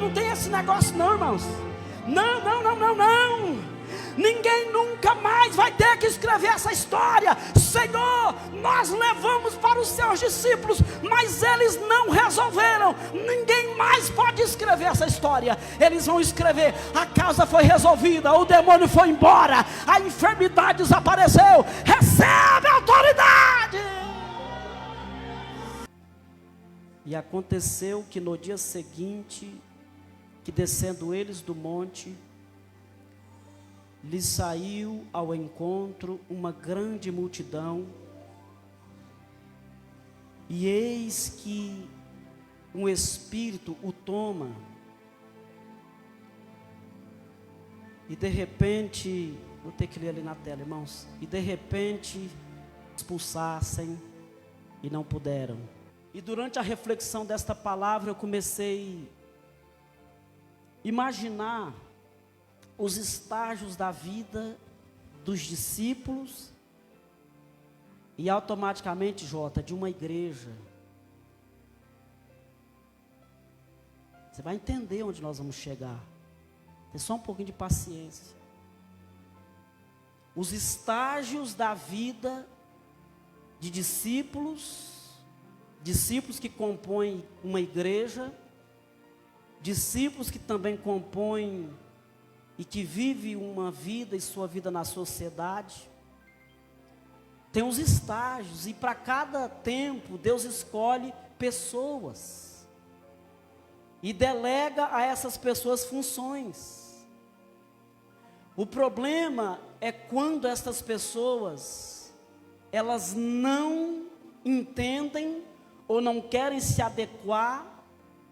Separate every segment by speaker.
Speaker 1: não tem esse negócio não, irmãos. Não. Ninguém nunca mais vai ter que escrever essa história. Senhor, nós levamos para os seus discípulos, mas eles não resolveram. Ninguém mais pode escrever essa história. Eles vão escrever: a causa foi resolvida, o demônio foi embora, a enfermidade desapareceu. Recebe a autoridade. E aconteceu que no dia seguinte, que descendo eles do monte, lhes saiu ao encontro uma grande multidão, e eis que um espírito o toma, e de repente, vou ter que ler ali na tela, irmãos, e de repente expulsassem e não puderam. E durante a reflexão desta palavra eu comecei a imaginar os estágios da vida dos discípulos e automaticamente, Jota, de uma igreja. Você vai entender onde nós vamos chegar. Tem só um pouquinho de paciência. Os estágios da vida de discípulos que compõem uma igreja, discípulos que também compõem e que vive uma vida e sua vida na sociedade. Tem uns estágios, e para cada tempo Deus escolhe pessoas e delega a essas pessoas funções. O problema é quando essas pessoas, elas não entendem ou não querem se adequar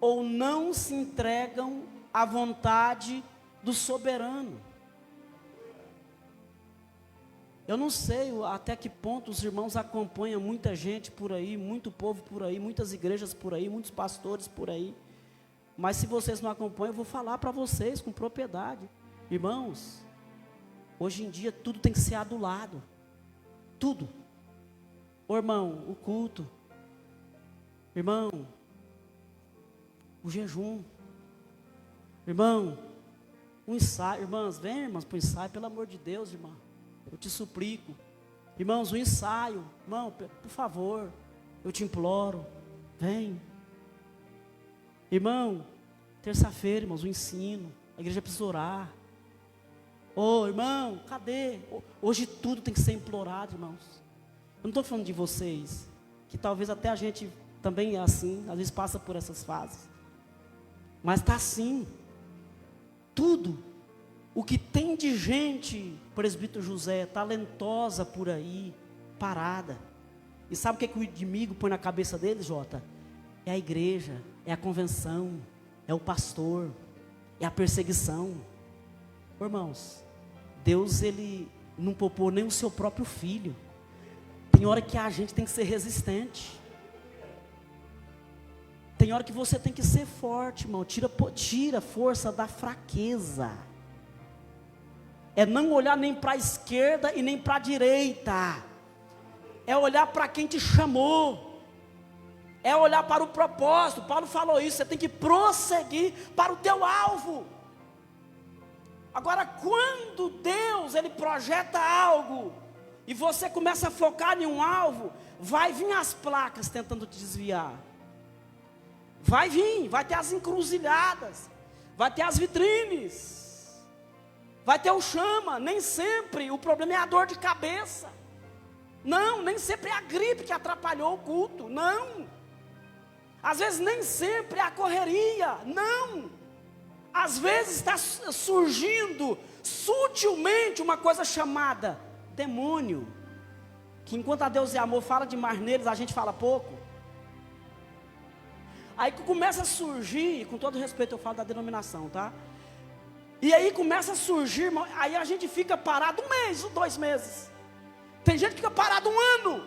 Speaker 1: ou não se entregam à vontade do soberano. Eu não sei até que ponto os irmãos acompanham muita gente por aí, muito povo por aí, muitas igrejas por aí, muitos pastores por aí. Mas se vocês não acompanham, eu vou falar para vocês com propriedade. Irmãos, hoje em dia tudo tem que ser adulado. Tudo. Ô irmão, o culto. Irmão, o jejum. Irmão, um ensaio. Irmãs, vem irmãs para o ensaio, pelo amor de Deus, irmão. Eu te suplico. Irmãos, um ensaio. Irmão, por favor, eu te imploro. Vem. Irmão, terça-feira, irmãos, o ensino. A igreja precisa orar. Ô, irmão, cadê? Hoje tudo tem que ser implorado, irmãos. Eu não estou falando de vocês, que talvez até a gente também é assim, às vezes passa por essas fases. Mas está assim. Tudo. O que tem de gente, presbítero José, talentosa por aí, parada. E sabe o que o inimigo põe na cabeça deles, Jota? É a igreja, é a convenção, é o pastor, é a perseguição. Irmãos, Deus, Ele não poupou nem o seu próprio filho. Tem hora que a gente tem que ser resistente. Tem hora que você tem que ser forte, irmão. Tira a força da fraqueza. É não olhar nem para a esquerda e nem para a direita. É olhar para quem te chamou. É olhar para o propósito. Paulo falou isso. Você tem que prosseguir para o teu alvo. Agora, quando Deus, Ele projeta algo e você começa a focar em um alvo, vai vir as placas tentando te desviar. Vai vir, vai ter as encruzilhadas, vai ter as vitrines, vai ter o chama. Nem sempre o problema é a dor de cabeça. Não, nem sempre é a gripe que atrapalhou o culto. Não. Às vezes nem sempre é a correria. Não. Às vezes está surgindo sutilmente uma coisa chamada demônio, que enquanto a Deus e amor fala demais neles, a gente fala pouco. Aí que começa a surgir, com todo respeito eu falo da denominação, tá? E aí começa a surgir, aí a gente fica parado 1 mês, 2 meses. Tem gente que fica parado 1 ano,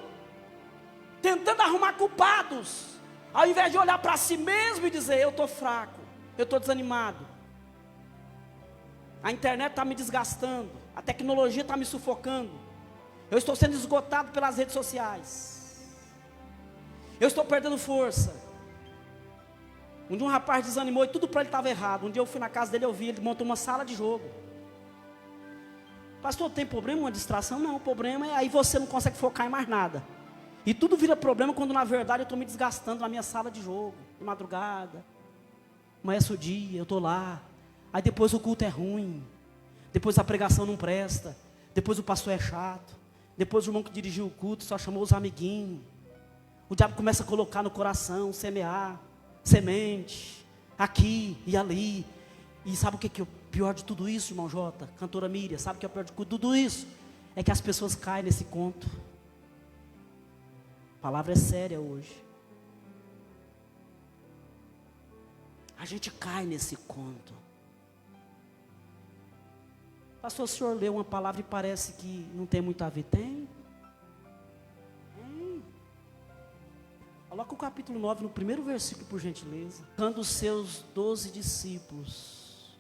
Speaker 1: tentando arrumar culpados, ao invés de olhar para si mesmo e dizer: eu estou fraco, eu estou desanimado. A internet está me desgastando, a tecnologia está me sufocando, eu estou sendo esgotado pelas redes sociais, eu estou perdendo força. Um dia um rapaz desanimou e tudo para ele estava errado. Um dia eu fui na casa dele, eu vi, ele montou uma sala de jogo. Pastor, tem problema, uma distração? Não, o problema é aí você não consegue focar em mais nada. E tudo vira problema quando na verdade eu estou me desgastando na minha sala de jogo, de madrugada. Amanhece o dia, eu estou lá. Aí depois o culto é ruim. Depois a pregação não presta. Depois o pastor é chato. Depois o irmão que dirigiu o culto só chamou os amiguinhos. O diabo começa a colocar no coração, semear, semente, aqui e ali. E sabe o que é o pior de tudo isso, irmão Jota? Cantora Miriam, sabe o que é o pior de tudo isso? É que as pessoas caem nesse conto. A palavra é séria hoje. A gente cai nesse conto. Pastor, o senhor leu uma palavra e parece que não tem muito a ver. Tem? Coloca o capítulo 9 no primeiro versículo, por gentileza. Quando os seus 12 discípulos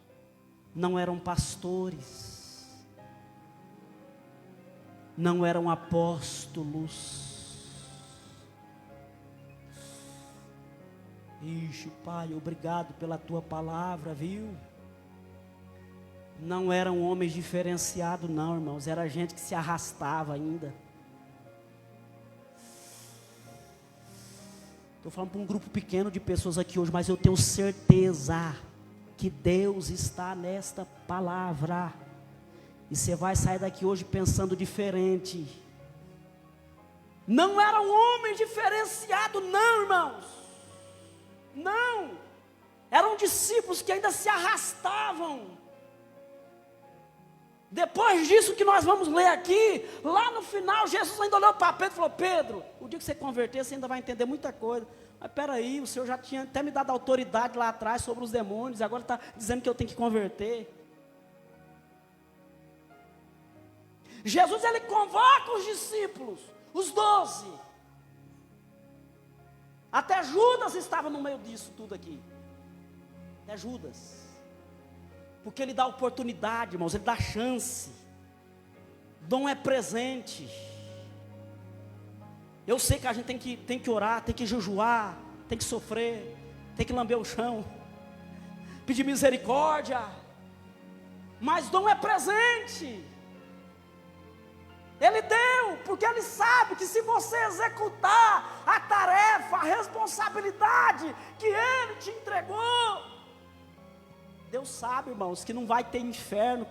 Speaker 1: não eram pastores, não eram apóstolos. Ixi, Pai, obrigado pela tua palavra, viu? Não eram homens diferenciados não, irmãos, era gente que se arrastava ainda. Estou falando para um grupo pequeno de pessoas aqui hoje, mas eu tenho certeza que Deus está nesta palavra. E você vai sair daqui hoje pensando diferente. Não eram homens diferenciados não, irmãos. Não. Eram discípulos que ainda se arrastavam. Depois disso que nós vamos ler aqui, lá no final, Jesus ainda olhou para Pedro e falou: Pedro, o dia que você converter, você ainda vai entender muita coisa. Mas peraí, o Senhor já tinha até me dado autoridade lá atrás sobre os demônios, agora está dizendo que eu tenho que converter. Jesus, ele convoca os discípulos, os 12. Até Judas estava no meio disso tudo aqui. Até Judas. Porque ele dá oportunidade, irmãos, ele dá chance. Dom é presente. Eu sei que a gente tem que orar, tem que jejuar, tem que sofrer, tem que lamber o chão, pedir misericórdia. Mas dom é presente. Ele deu, porque ele sabe que se você executar a tarefa, a responsabilidade que ele te entregou, Deus sabe, irmãos, que não vai ter inferno,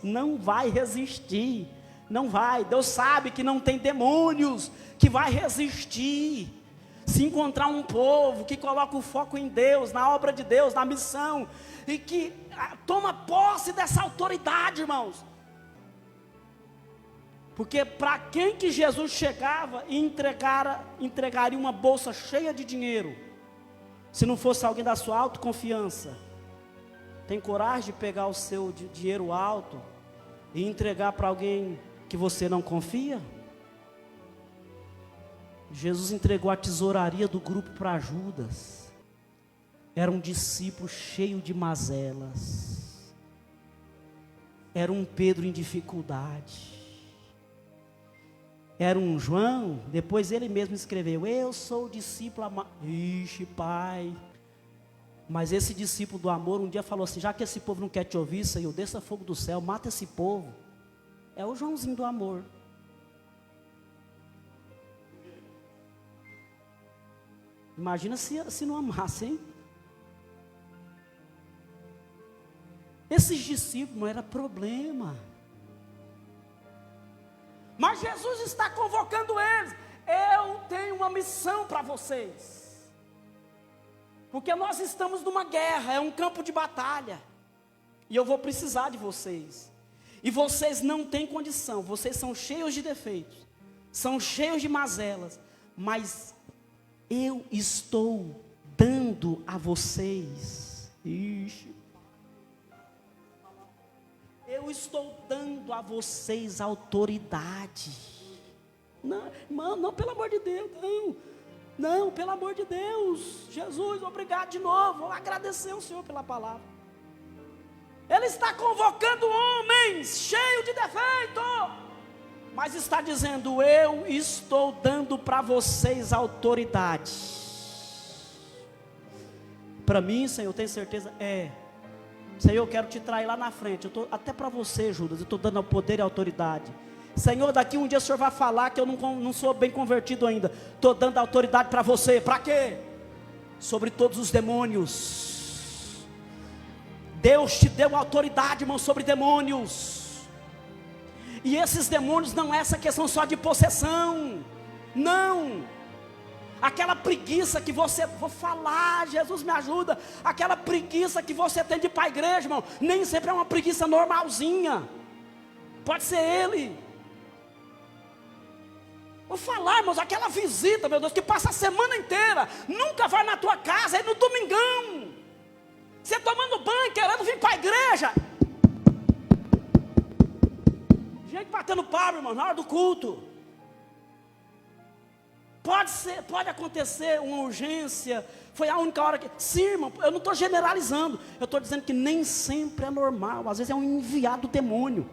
Speaker 1: não vai resistir, não vai. Deus sabe que não tem demônios que vai resistir. Se encontrar um povo que coloca o foco em Deus, na obra de Deus, na missão, e que toma posse dessa autoridade, irmãos. Porque para quem que Jesus chegava e entregaria uma bolsa cheia de dinheiro, se não fosse alguém da sua autoconfiança? Tem coragem de pegar o seu dinheiro alto e entregar para alguém que você não confia? Jesus entregou a tesouraria do grupo para Judas. Era um discípulo cheio de mazelas. Era um Pedro em dificuldade. Era um João, depois ele mesmo escreveu: eu sou o discípulo amado. Ixi, Pai. Mas esse discípulo do amor um dia falou assim: já que esse povo não quer te ouvir, Senhor, desça fogo do céu, mata esse povo. É o Joãozinho do amor. Imagina se não amasse, hein? Esses discípulos não era problema. Mas Jesus está convocando eles. Eu tenho uma missão para vocês. Porque nós estamos numa guerra, é um campo de batalha. E eu vou precisar de vocês. E vocês não têm condição, vocês são cheios de defeitos, são cheios de mazelas, mas eu estou dando a vocês. Ixi. Eu estou dando a vocês autoridade. Não, irmão, não, pelo amor de Deus, não. Não, pelo amor de Deus. Jesus, obrigado de novo. Vou agradecer ao Senhor pela palavra. Ele está convocando homens cheios de defeito, mas está dizendo: eu estou dando para vocês autoridade. Para mim, Senhor, eu tenho certeza, Senhor, eu quero te trair lá na frente. Até para você, Judas, eu estou dando poder e autoridade. Senhor, daqui um dia o Senhor vai falar que eu não sou bem convertido ainda. Estou dando autoridade para você. Para quê? Sobre todos os demônios. Deus te deu autoridade, irmão, sobre demônios. E esses demônios não é essa questão só de possessão. Não. Aquela preguiça que você, vou falar, Jesus me ajuda. Aquela preguiça que você tem de ir para a igreja, irmão, nem sempre é uma preguiça normalzinha. Pode ser ele. Vou falar, irmãos, aquela visita, meu Deus, que passa a semana inteira, nunca vai na tua casa, aí no domingão, você tomando banho, querendo vir para a igreja, gente batendo palma, irmão, na hora do culto. Pode acontecer uma urgência, foi a única hora que, sim, irmão, eu não estou generalizando, eu estou dizendo que nem sempre é normal, às vezes é um enviado do demônio,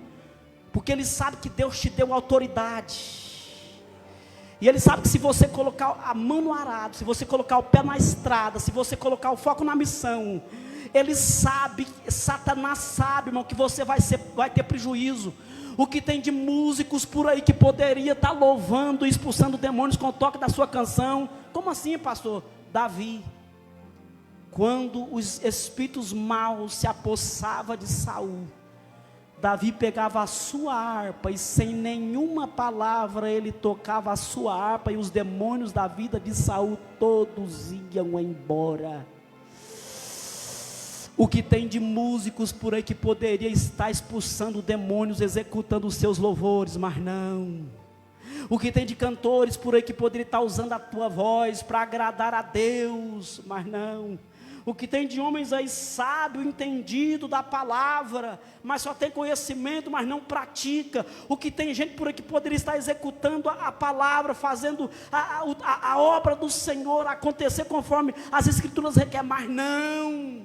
Speaker 1: porque ele sabe que Deus te deu autoridade. E ele sabe que se você colocar a mão no arado, se você colocar o pé na estrada, se você colocar o foco na missão, ele sabe, Satanás sabe, irmão, que você vai ter prejuízo. O que tem de músicos por aí que poderia estar louvando e expulsando demônios com o toque da sua canção. Como assim, pastor? Davi, quando os espíritos maus se apossavam de Saul, Davi pegava a sua harpa e sem nenhuma palavra ele tocava a sua harpa e os demônios da vida de Saul todos iam embora. O que tem de músicos por aí que poderia estar expulsando demônios, executando os seus louvores, mas não. O que tem de cantores por aí que poderia estar usando a tua voz para agradar a Deus, mas não. O que tem de homens aí sábio, entendido da palavra, mas só tem conhecimento, mas não pratica. O que tem gente por aí que poderia estar executando a palavra, fazendo a obra do Senhor acontecer conforme as escrituras requerem, mas não.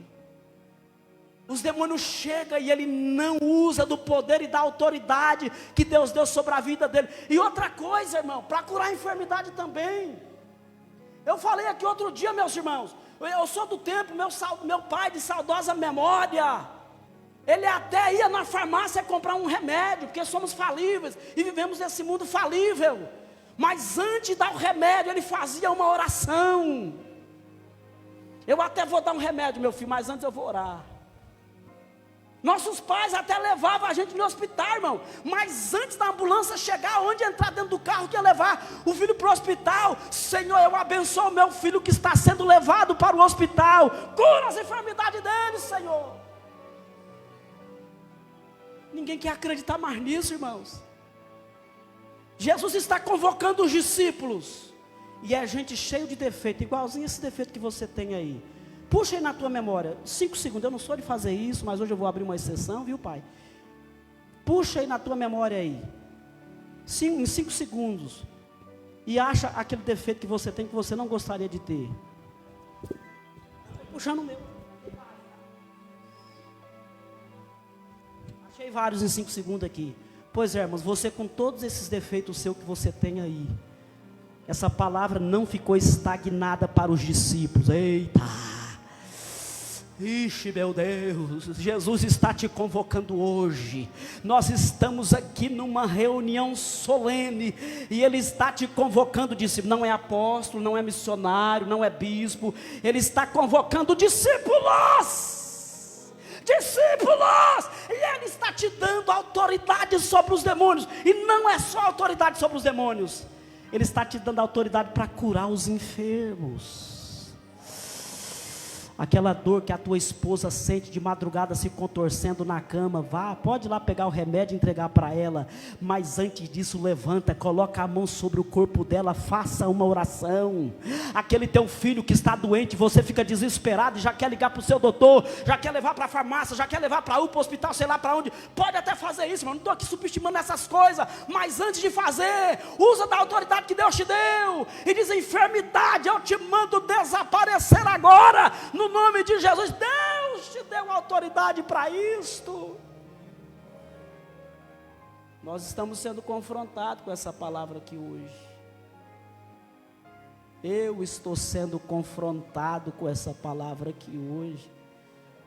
Speaker 1: Os demônios chegam e ele não usa do poder e da autoridade que Deus deu sobre a vida dele. E outra coisa, irmão, para curar a enfermidade também. Eu falei aqui outro dia, meus irmãos, eu sou do tempo, meu pai de saudosa memória, ele até ia na farmácia comprar um remédio, porque somos falíveis e vivemos nesse mundo falível. Mas antes de dar o remédio, ele fazia uma oração. Eu até vou dar um remédio, meu filho, mas antes eu vou orar. Nossos pais até levavam a gente no hospital, irmão, mas antes da ambulância chegar, onde entrar dentro do carro que ia levar o filho para o hospital, Senhor, eu abençoo o meu filho que está sendo levado para o hospital, cura as enfermidades dele, Senhor. Ninguém quer acreditar mais nisso, irmãos. Jesus está convocando os discípulos, e é gente cheia de defeito, igualzinho esse defeito que você tem aí. Puxa aí na tua memória, 5 segundos, eu não sou de fazer isso, mas hoje eu vou abrir uma exceção, viu, pai? Puxa aí na tua memória aí, em 5 segundos, e acha aquele defeito que você tem, que você não gostaria de ter. Estou puxando o meu. Achei vários em 5 segundos aqui. Pois é, irmãos, você com todos esses defeitos seus que você tem aí, essa palavra não ficou estagnada para os discípulos. Eita! Ixi, meu Deus, Jesus está te convocando hoje. Nós estamos aqui numa reunião solene e Ele está te convocando, discípulo. Não é apóstolo, não é missionário, não é bispo. Ele está convocando discípulos. Discípulos! E Ele está te dando autoridade sobre os demônios. E não é só autoridade sobre os demônios. Ele está te dando autoridade para curar os enfermos. Aquela dor que a tua esposa sente de madrugada se contorcendo na cama, pode ir lá pegar o remédio e entregar para ela, mas antes disso levanta, coloca a mão sobre o corpo dela, faça uma oração. Aquele teu filho que está doente, você fica desesperado e já quer ligar para o seu doutor, já quer levar para a farmácia, já quer levar para a UPA, para o hospital, sei lá para onde, pode até fazer isso, mas não estou aqui subestimando essas coisas, mas antes de fazer, usa da autoridade que Deus te deu, e diz: enfermidade, eu te mando desaparecer agora, no nome de Jesus. Deus te deu autoridade para isto. Nós estamos sendo confrontados com essa palavra aqui hoje. Eu estou sendo confrontado com essa palavra aqui hoje.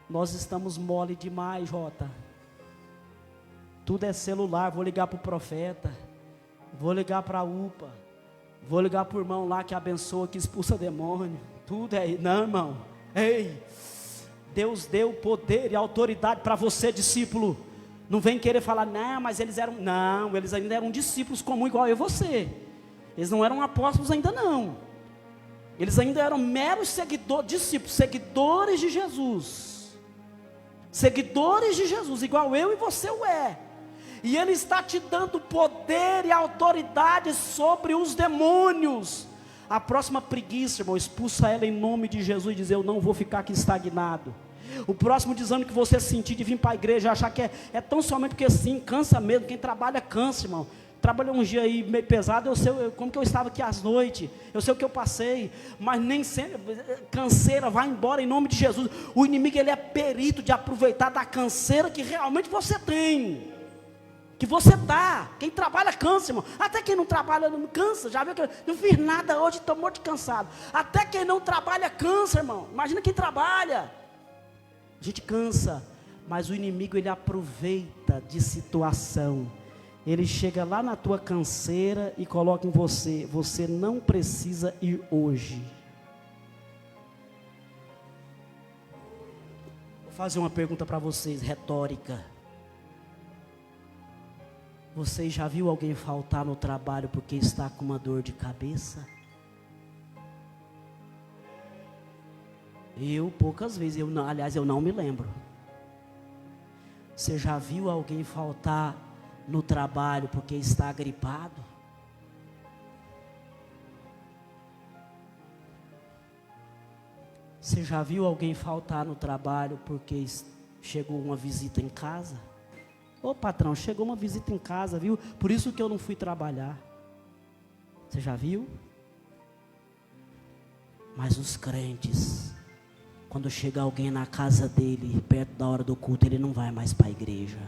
Speaker 1: Nós estamos mole demais, Jota. Tudo é celular, vou ligar para o profeta, vou ligar para a UPA, vou ligar para o irmão lá que abençoa, que expulsa demônio. Tudo é, não, irmão. Ei, Deus deu poder e autoridade para você, discípulo. Não vem querer falar, não, mas eles ainda eram discípulos comum igual eu e você. Eles não eram apóstolos ainda não. Eles ainda eram meros seguidores, discípulos, seguidores de Jesus. Seguidores de Jesus, igual eu e você o é. E Ele está te dando poder e autoridade sobre os demônios. A próxima preguiça, irmão, expulsa ela em nome de Jesus e diz, eu não vou ficar aqui estagnado. O próximo desânimo que você sentir de vir para a igreja, achar que é tão somente porque sim, cansa mesmo. Quem trabalha cansa, irmão. Trabalhei um dia aí meio pesado, eu sei como que eu estava aqui às noites, eu sei o que eu passei, mas nem sempre, canseira, vai embora em nome de Jesus. O inimigo, ele é perito de aproveitar da canseira que realmente você tem, que você dá. Quem trabalha cansa, irmão. Até quem não trabalha não cansa. Já viu que eu não fiz nada hoje, estou morto de cansado. Até quem não trabalha cansa, irmão. Imagina quem trabalha. A gente cansa, mas o inimigo, ele aproveita de situação. Ele chega lá na tua canseira e coloca em você, você não precisa ir hoje. Vou fazer uma pergunta para vocês, retórica. Você já viu alguém faltar no trabalho porque está com uma dor de cabeça? Eu, poucas vezes, eu não me lembro. Você já viu alguém faltar no trabalho porque está gripado? Você já viu alguém faltar no trabalho porque chegou uma visita em casa? Ô patrão, chegou uma visita em casa, viu? Por isso que eu não fui trabalhar. Você já viu? Mas os crentes, quando chega alguém na casa dele, perto da hora do culto, ele não vai mais para a igreja.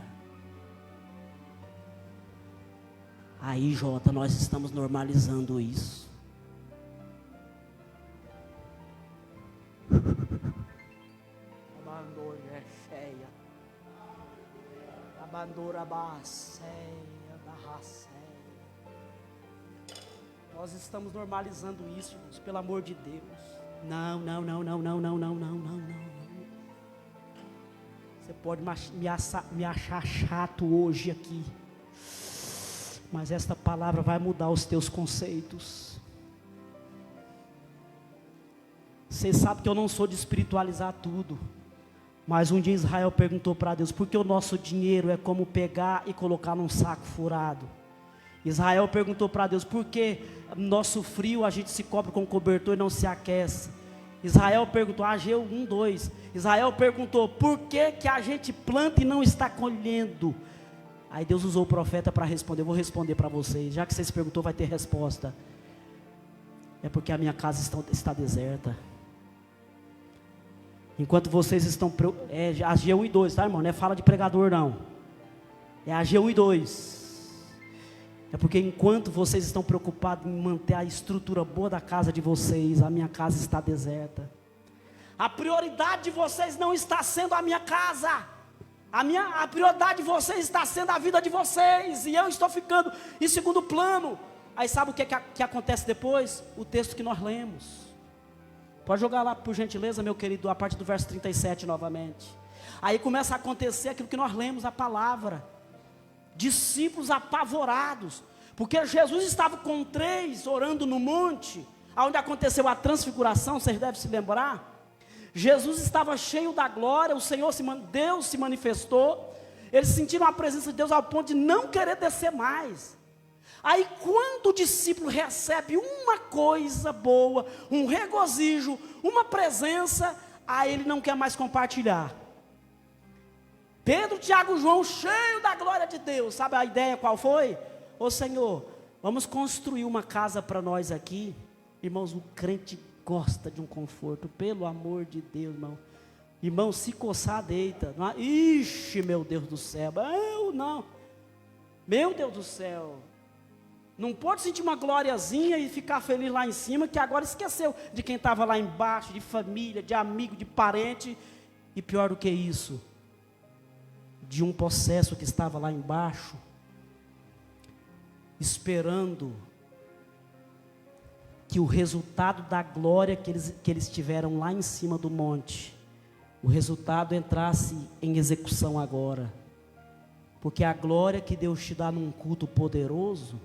Speaker 1: Aí, Jota, nós estamos normalizando isso. Nós estamos normalizando isso, irmãos, pelo amor de Deus. Não. Você pode me achar chato hoje aqui, mas esta palavra vai mudar os teus conceitos. Você sabe que eu não sou de espiritualizar tudo, mas um dia Israel perguntou para Deus, por que o nosso dinheiro é como pegar e colocar num saco furado? Israel perguntou para Deus, por que nosso frio a gente se cobre com cobertor e não se aquece? Israel perguntou, Ageu 1:2, Israel perguntou, por que a gente planta e não está colhendo? Aí Deus usou o profeta para responder. Eu vou responder para vocês, já que vocês perguntou, vai ter resposta. É porque a minha casa está deserta. Enquanto vocês estão, Ageu 1:2, tá, irmão? Não é fala de pregador não, é Ageu 1:2. É porque enquanto vocês estão preocupados em manter a estrutura boa da casa de vocês, a minha casa está deserta. A prioridade de vocês não está sendo a minha casa. A prioridade de vocês está sendo a vida de vocês. E eu estou ficando em segundo plano. Aí sabe o que acontece depois? O texto que nós lemos. Pode jogar lá por gentileza, meu querido, a partir do verso 37 novamente. Aí começa a acontecer aquilo que nós lemos, a palavra. Discípulos apavorados, porque Jesus estava com 3 orando no monte, onde aconteceu a transfiguração, vocês devem se lembrar. Jesus estava cheio da glória, Deus se manifestou, eles sentiram a presença de Deus ao ponto de não querer descer mais. Aí quando o discípulo recebe uma coisa boa, um regozijo, uma presença, aí ele não quer mais compartilhar. Pedro, Tiago, João, cheio da glória de Deus. Sabe a ideia qual foi? Ô Senhor, vamos construir uma casa para nós aqui. Irmãos, o crente gosta de um conforto, pelo amor de Deus, irmão. Irmão, se coçar, deita. Ixi, meu Deus do céu. Eu não. Meu Deus do céu. Não pode sentir uma gloriazinha e ficar feliz lá em cima, que agora esqueceu de quem estava lá embaixo, de família, de amigo, de parente. E pior do que isso, de um possesso que estava lá embaixo, esperando que o resultado da glória que eles tiveram lá em cima do monte, o resultado entrasse em execução agora. Porque a glória que Deus te dá num culto poderoso,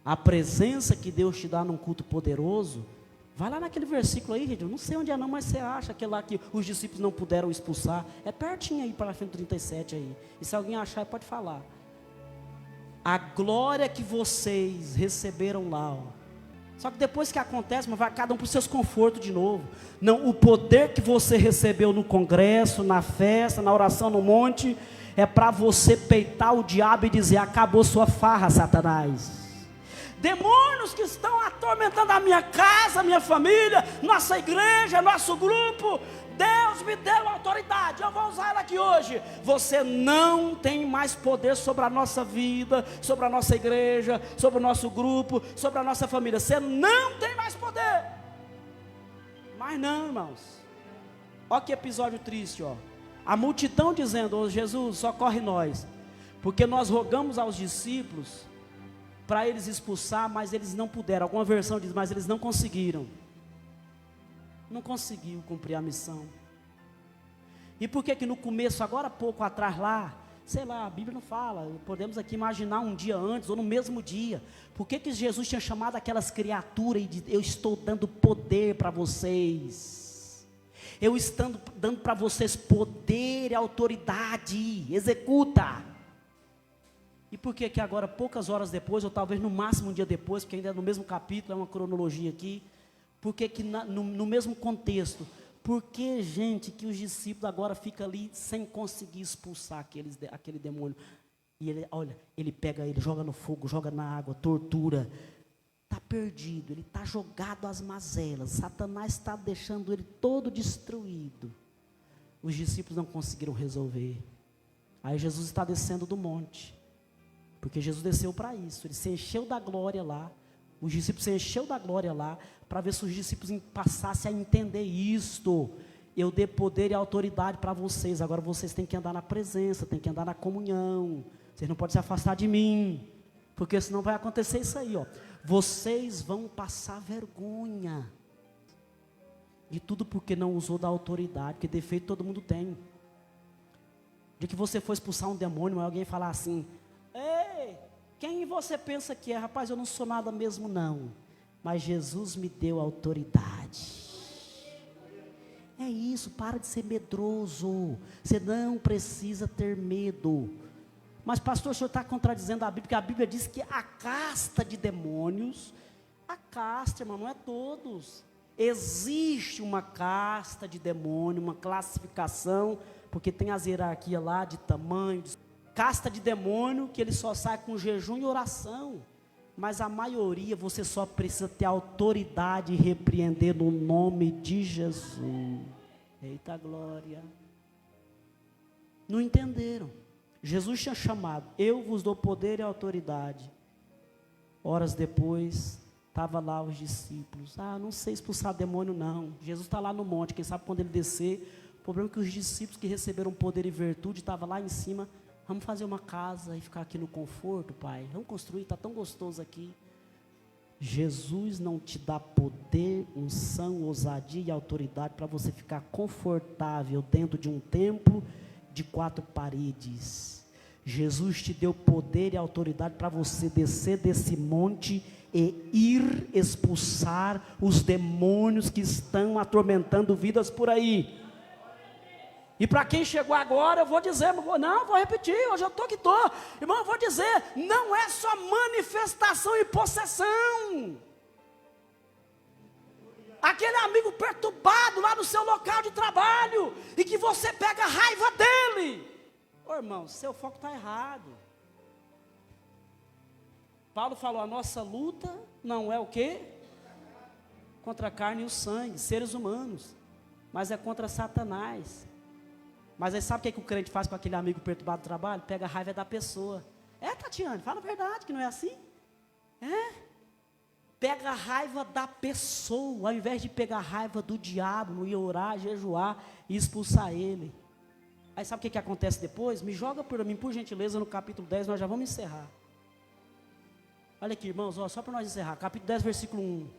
Speaker 1: a presença que Deus te dá num culto poderoso, vai lá naquele versículo aí, gente, eu não sei onde é não, mas você acha, aquele lá que os discípulos não puderam expulsar, é pertinho aí, para frente do 37 aí, e se alguém achar, pode falar. A glória que vocês receberam lá, ó. Só que depois que acontece, mas vai cada um para os seus confortos de novo. Não, o poder que você recebeu no congresso, na festa, na oração no monte, é para você peitar o diabo e dizer: acabou sua farra, Satanás. Demônios que estão atormentando a minha casa, a minha família, nossa igreja, nosso grupo, Deus me deu autoridade, eu vou usar ela aqui hoje. Você não tem mais poder sobre a nossa vida, sobre a nossa igreja, sobre o nosso grupo, sobre a nossa família. Você não tem mais poder. Mas não, irmãos. Olha que episódio triste, ó. A multidão dizendo: ô Jesus, socorre nós, porque nós rogamos aos discípulos para eles expulsar, mas eles não puderam. Alguma versão diz, mas eles não conseguiram. Não conseguiu cumprir a missão. E por que no começo, agora pouco atrás lá, sei lá, a Bíblia não fala, podemos aqui imaginar um dia antes ou no mesmo dia, por que Jesus tinha chamado aquelas criaturas e disse: eu estou dando poder para vocês, eu estou dando para vocês poder e autoridade, executa. E por que agora, poucas horas depois, ou talvez no máximo um dia depois, porque ainda é no mesmo capítulo, é uma cronologia aqui, por que no mesmo contexto, por que, gente, que os discípulos agora ficam ali sem conseguir expulsar aquele demônio? E ele, olha, ele pega ele, joga no fogo, joga na água, tortura, está perdido, ele está jogado às mazelas, Satanás está deixando ele todo destruído. Os discípulos não conseguiram resolver. Aí Jesus está descendo do monte, porque Jesus desceu para isso, ele se encheu da glória lá, os discípulos se encheu da glória lá, para ver se os discípulos passassem a entender isto. Eu dei poder e autoridade para vocês, agora vocês têm que andar na presença, têm que andar na comunhão, vocês não podem se afastar de mim, porque senão vai acontecer isso aí, ó. Vocês vão passar vergonha, de tudo porque não usou da autoridade, porque defeito todo mundo tem. De que você for expulsar um demônio, mas alguém falar assim: ei, quem você pensa que é? Rapaz, eu não sou nada mesmo não, mas Jesus me deu autoridade. É isso, para de ser medroso, você não precisa ter medo. Mas pastor, o senhor está contradizendo a Bíblia, porque a Bíblia diz que a casta de demônios, a casta, irmão, não é todos. Existe uma casta de demônio, uma classificação, porque tem as hierarquias lá de tamanho, casta de demônio que ele só sai com jejum e oração, mas a maioria você só precisa ter autoridade e repreender no nome de Jesus. Eita glória! Não entenderam. Jesus tinha chamado: eu vos dou poder e autoridade. Horas depois, estava lá os discípulos: não sei expulsar demônio não. Jesus está lá no monte, quem sabe quando ele descer. O problema é que os discípulos que receberam poder e virtude estavam lá em cima. Vamos fazer uma casa e ficar aqui no conforto, pai. Vamos construir, está tão gostoso aqui. Jesus não te dá poder, unção, ousadia e autoridade para você ficar confortável dentro de um templo de 4 paredes. Jesus te deu poder e autoridade para você descer desse monte e ir expulsar os demônios que estão atormentando vidas por aí. E para quem chegou agora, eu vou dizer, vou repetir, hoje eu estou que estou. Irmão, eu vou dizer, não é só manifestação e possessão. Aquele amigo perturbado lá no seu local de trabalho, e que você pega raiva dele. Ô irmão, seu foco está errado. Paulo falou, a nossa luta não é o quê? Contra a carne e o sangue, seres humanos, mas é contra Satanás. Mas aí sabe o que o crente faz com aquele amigo perturbado do trabalho? Pega a raiva da pessoa. É, Tatiane, fala a verdade, que não é assim. É. Pega a raiva da pessoa, ao invés de pegar a raiva do diabo, não ia orar, jejuar e expulsar ele. Aí sabe o que acontece depois? Me joga por mim, por gentileza, no capítulo 10, nós já vamos encerrar. Olha aqui, irmãos, ó, só para nós encerrar, capítulo 10, versículo 1.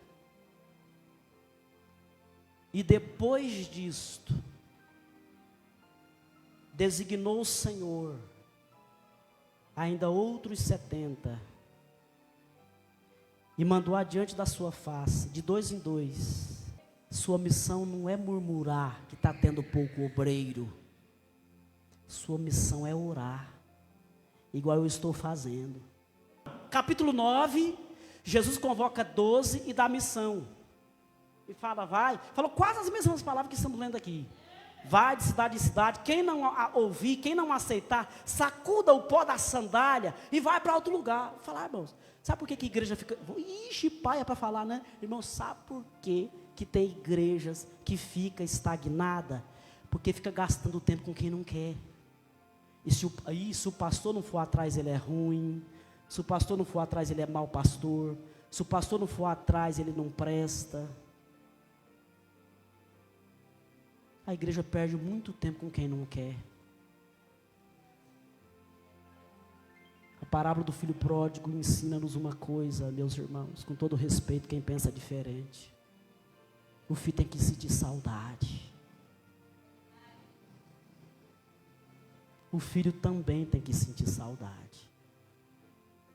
Speaker 1: E depois disto, designou o Senhor ainda outros 70, e mandou adiante da sua face, de 2 em 2. Sua missão não é murmurar que está tendo pouco obreiro. Sua missão é orar, igual eu estou fazendo. Capítulo 9, Jesus convoca 12 e dá missão. E fala, vai. Falou quase as mesmas palavras que estamos lendo aqui. Vai de cidade em cidade. Quem não ouvir, quem não aceitar, sacuda o pó da sandália e vai para outro lugar. Vou falar, irmãos, sabe por que a igreja fica... Ixi, pai, é para falar, né? Irmãos, sabe por que tem igrejas que fica estagnada? Porque fica gastando tempo com quem não quer. E se o pastor não for atrás, ele é ruim. Se o pastor não for atrás, ele é mau pastor. Se o pastor não for atrás, ele não presta. A igreja perde muito tempo com quem não quer. A parábola do filho pródigo ensina-nos uma coisa, meus irmãos, com todo respeito, quem pensa diferente. O filho tem que sentir saudade. O filho também tem que sentir saudade.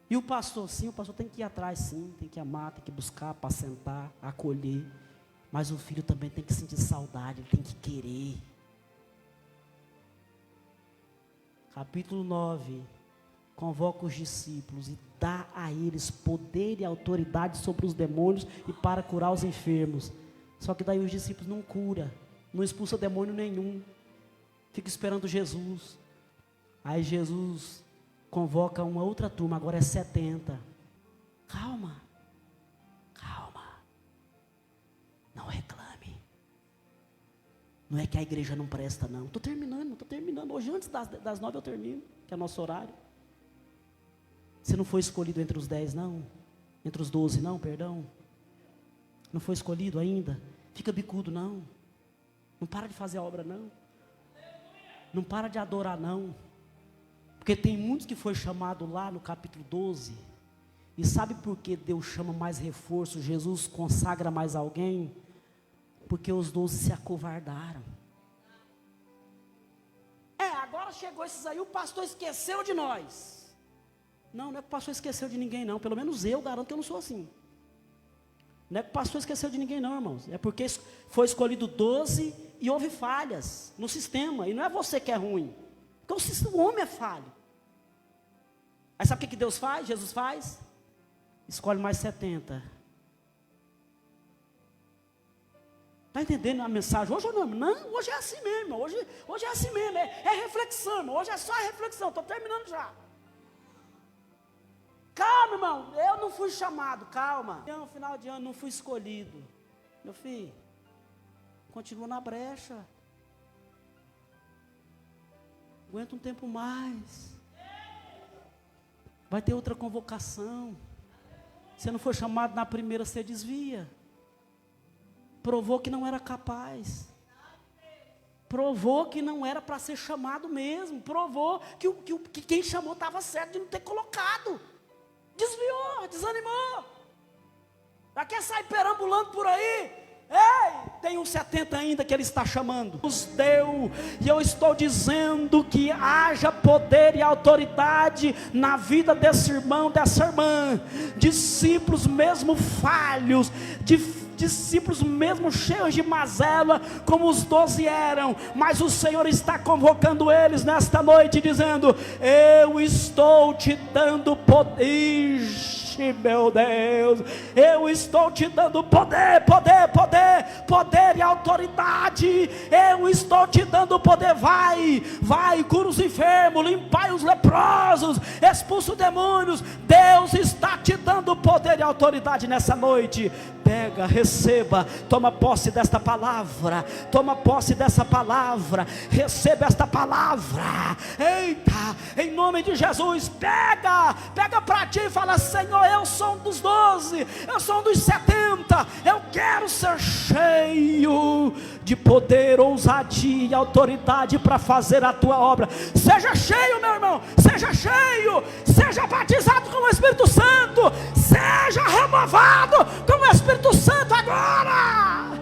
Speaker 1: E o pastor, sim, o pastor tem que ir atrás, sim, tem que amar, tem que buscar, apacentar, acolher. Mas o filho também tem que sentir saudade, ele tem que querer. Capítulo 9, convoca os discípulos e dá a eles poder e autoridade sobre os demônios e para curar os enfermos. Só que daí os discípulos não curam, não expulsa demônio nenhum, fica esperando Jesus. Aí Jesus convoca uma outra turma, agora é 70. Calma. Não reclame. Não é que a igreja não presta, não. Estou terminando. Hoje, antes das 9 eu termino, que é nosso horário. Você não foi escolhido entre os 10, não? Entre os 12, não, perdão. Não foi escolhido ainda? Fica bicudo, não. Não para de fazer a obra, não. Não para de adorar, não. Porque tem muitos que foi chamado lá no capítulo 12. E sabe por que Deus chama mais reforço? Jesus consagra mais alguém? Porque os 12 se acovardaram. Agora chegou esses aí, o pastor esqueceu de nós. Não é que o pastor esqueceu de ninguém, não. Pelo menos eu garanto que eu não sou assim. Não é que o pastor esqueceu de ninguém, não, irmãos. É porque foi escolhido 12 e houve falhas no sistema. E não é você que é ruim. Porque o homem é falho. Aí sabe o que Deus faz? Jesus faz? Escolhe mais 70. Está entendendo a mensagem? Hoje não, hoje é assim mesmo. Hoje é assim mesmo. É reflexão, irmão. Hoje é só reflexão. Estou terminando já. Calma, irmão. Eu não fui chamado. Calma. No final de ano não fui escolhido. Meu filho, continua na brecha. Aguenta um tempo mais. Vai ter outra convocação. Você não foi chamado na primeira, você desvia. Provou que não era capaz. Provou que não era para ser chamado mesmo. Provou que quem chamou estava certo de não ter colocado. Desviou, desanimou. Já quer sair perambulando por aí? Ei, tem uns 70 ainda que Ele está chamando. Os deu, e eu estou dizendo que haja poder e autoridade na vida desse irmão, dessa irmã. Discípulos mesmo falhos, discípulos mesmo cheios de mazela, como os 12 eram, mas o Senhor está convocando eles nesta noite, dizendo: eu estou te dando poder. Ixi, meu Deus, eu estou te dando poder e autoridade. Eu estou te dando poder. Vai, cura os enfermos, limpai os leprosos, expulsa os demônios. Deus está te dando poder e autoridade nessa noite. Pega, receba, toma posse desta palavra, toma posse dessa palavra, receba esta palavra. Eita, em nome de Jesus, pega para ti e fala: Senhor, eu sou um dos 12, eu sou um dos 70, eu quero ser cheio de poder, ousadia e autoridade para fazer a tua obra. Seja cheio, meu irmão, seja cheio, seja batizado com o Espírito Santo, seja renovado com o Espírito Santo agora.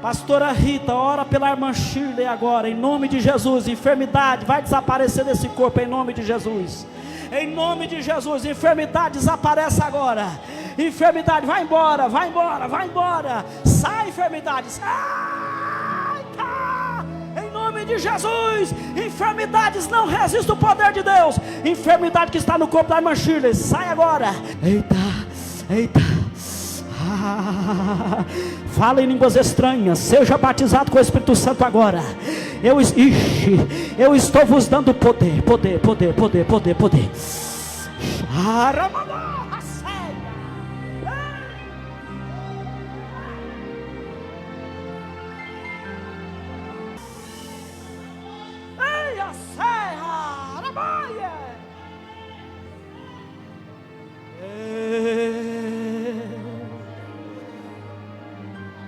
Speaker 1: Pastora Rita, ora pela irmã Shirley agora, em nome de Jesus. Enfermidade vai desaparecer desse corpo, em nome de Jesus. Em nome de Jesus, enfermidade desaparece agora. Enfermidade, vai embora, vai embora, vai embora. Sai, enfermidade, sai, tá. Em nome de Jesus, enfermidades não resistem ao poder de Deus. Enfermidade que está no corpo da irmã Shirley, sai agora. Eita, eita. Fala em línguas estranhas, seja batizado com o Espírito Santo agora. Eu estou vos dando poder.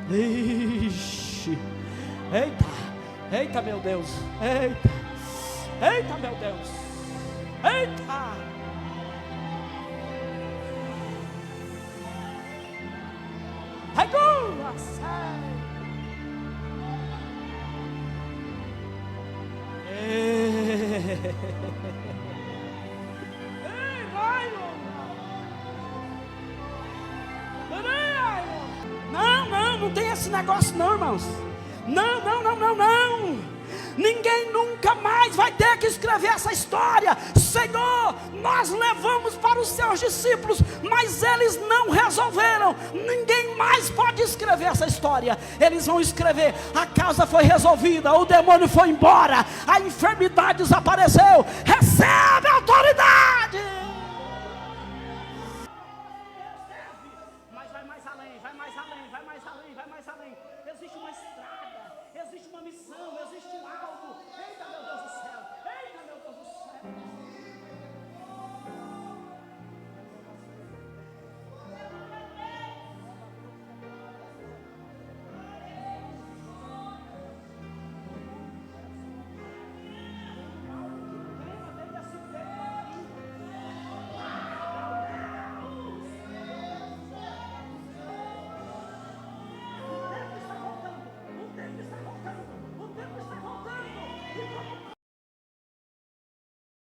Speaker 1: Ixi, eita meu Deus, eita meu Deus, eita, não tem esse negócio não, irmãos. Não. Ninguém nunca mais vai ter que escrever essa história. Senhor, nós levamos para os seus discípulos, mas eles não resolveram. Ninguém mais pode escrever essa história. Eles vão escrever: a causa foi resolvida, o demônio foi embora, a enfermidade desapareceu. Recebe a autoridade.